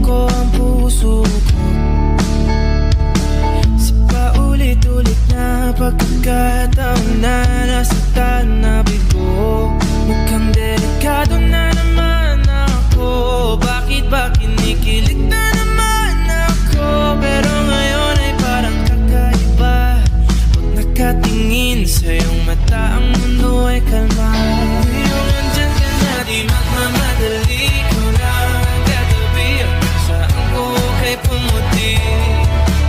ko ang puso ko. Sa paulit-ulit na pagkakataon na nasaktan na bigo, mukhang delikado na naman ako. Bakit ba kinikilig na naman ako? Pero ngayon ay parang kakaiba. Pag nakatingin sa iyong mata, ang mundo ay kalma. Ngayong nandyan ka na, di magmamadali. Ikaw lang ang katabi, saan ko kay pumuti.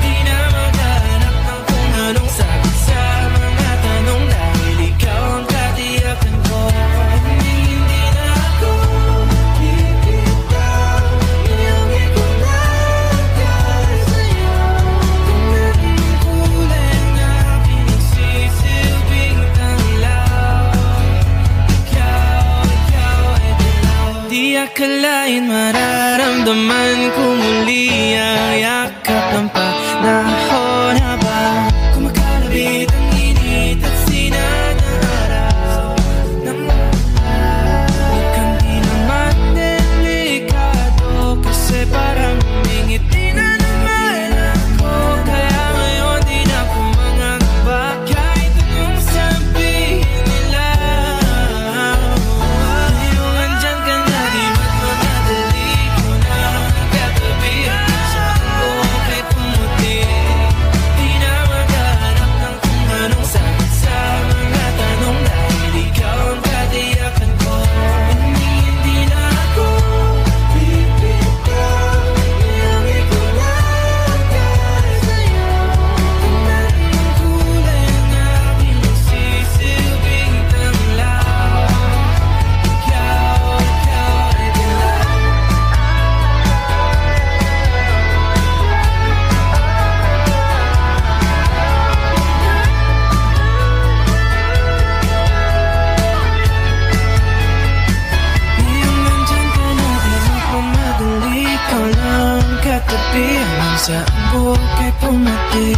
Di na maghanap ng kung anong sagot sa mga tanong, dahil ikaw ang katiyakan ko. Hindi na ako bibitaw, iyangi ko na dahil sa'yo. Kung anong kulay na pinagsisilbing tanglaw, ikaw ay dilaw. Di akalain mararamdaman ko muli ang yakap ng panahon habang kumakalabit ang init at sinag ng araw ng mukhang di naman delikado, kasi parang humingiti na naman ako. Kaya ngayon di na ako mangangamba kahit anong sabihin nila. Ngayong andyan ka na, di magmamadali. Ikaw na ang katabi, saan ko kay pumuti. Di na maghanap ng kung anong sagot sa mga tanong, dahil ikaw ang katiyakan ko. Hindi na ako bibitaw, iyangi ko na dahil sa'yo. Kung anong kulay ang aking magsisilbing tanglaw, ikaw ay dilaw. Ngayong nandyan ka na, di magmamadali. Ikaw lang ang katabi, hanggang saan buhok ay pumati.